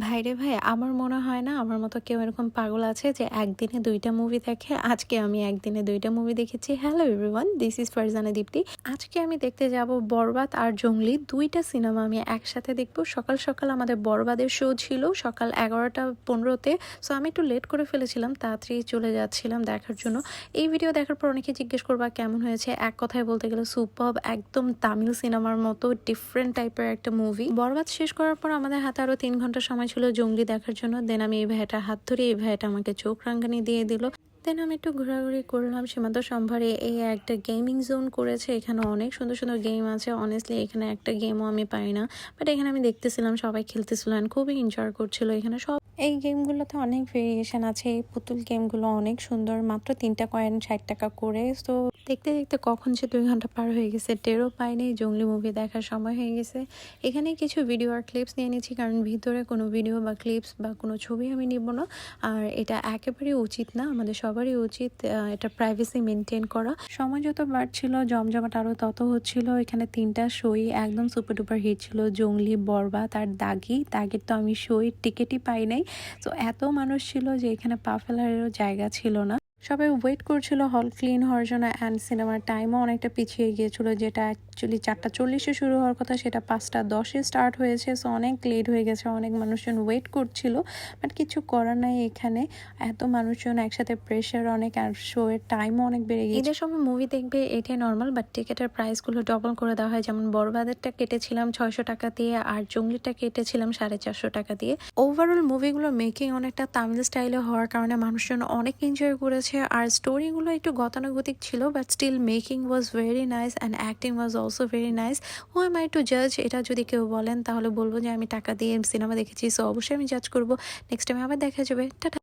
ভাইরে ভাই, আমার মনে হয় না আমার মতো কেউ এরকম পাগল আছে যে একদিনে ২টা মুভি দেখে। আজকে আমি একদিনে ২টা মুভি দেখেছি। Hello everyone, this is Farzana Dipti. আজকে আমি দেখতে যাব বরবাদ আর জংলি, ২টা সিনেমা আমি একসাথে দেখব। সকাল সকাল আমাদের বরবাদের শো ছিল সকাল 11টা 15-তে। সো আমি একটু লেট করে ফেলেছিলাম, তাড়াতাড়ি চলে যাচ্ছিলাম দেখার জন্য। এই ভিডিও দেখার পর অনেকে জিজ্ঞেস করবা কেমন হয়েছে। এক কথায় বলতে গেলে সুপারব, একদম তামিল সিনেমার মতো ডিফারেন্ট টাইপের একটা মুভি। বরবাদ শেষ করার পর আমাদের হাতে আরো 3 ঘন্টা সময় ছিল জঙ্গলি দেখার জন্য। দেন আমি এই ভাইয়াটার হাত ধরে, এই ভাইয়াটা আমাকে চোখ রাঙানি দিয়ে দিল। দেন আমি একটু ঘোরাঘুরি করলাম সীমান্ত সম্ভারে। এই একটা গেমিং জোন করেছে, এখানে অনেক সুন্দর সুন্দর গেম আছে। অনেস্টলি এখানে একটা গেমও আমি পাই না, বাট এখানে আমি দেখতেছিলাম সবাই খেলতেছিল and খুবই এনজয় করছিল। এখানে সব এই গেমগুলোতে অনেক ভেরিয়েশন আছে। এই পুতুল গেমগুলো অনেক সুন্দর, মাত্র 3টা কয়েন 60 টাকা করে। তো দেখতে দেখতে কখন যে 2 ঘন্টা পার হয়ে গেছে টেরও পাইনি। জঙ্গলি মুভি দেখার সময় হয়ে গেছে। এখানে কিছু ভিডিও আর ক্লিপস নিয়ে নিচ্ছি, কারণ ভিতরে কোনো ভিডিও বা ক্লিপস বা কোনো ছবি আমি নিব না। আর এটা একেবারেই উচিত না, আমাদের সবারই উচিত এটা প্রাইভেসি মেনটেন করা। সময় যত বাড়ছিল জমজমাট আরও তত হচ্ছিল। এখানে 3টা শোই একদম সুপার ডুপার হিট ছিল, জঙ্গলি, বরবাদ আর দাগি। দাগির তো আমি শোই টিকিটই পাই নাই। তো এত মানুষ ছিল যে এখানে পা ফেলারও জায়গা ছিল না। সবাই ওয়েট করছিল হল ক্লিন হওয়ার জন্য। অ্যান্ড সিনেমার টাইমও অনেকটা পিছিয়ে গিয়েছিল, যেটা অ্যাকচুয়ালি 4টা 40-এ শুরু হওয়ার কথা সেটা 5টা 10-এ স্টার্ট হয়েছে। সো অনেক লেট হয়ে গেছে, অনেক মানুষজন ওয়েট করছিল। বাট কিছু করার নাই, এখানে এত মানুষজন একসাথে প্রেশার অনেক, আর শো এর টাইমও অনেক বেড়ে গেছে। ঈদের সময় মুভি দেখবে এটাই নর্মাল, বাট টিকিটের প্রাইসগুলো ডবল করে দেওয়া হয়। যেমন বরবাদেরটা কেটেছিলাম 600 টাকা দিয়ে, আর জঙ্গলিটা কেটেছিলাম 450 টাকা দিয়ে। ওভারঅল মুভিগুলো মেকিং অনেকটা তামিল স্টাইলে হওয়ার কারণে মানুষজন অনেক এনজয় করেছে। আর স্টোরিগুলো একটু গতানুগতিক ছিল, but still making was very nice and acting was also very nice. Who am I to জাজ? এটা যদি কেউ বলেন তাহলে বলবো যে আমি টাকা দিয়ে সিনেমা দেখেছি, সো অবশ্যই আমি জাজ করবো। নেক্সট টাইম আবার দেখা যাবে। টাটা।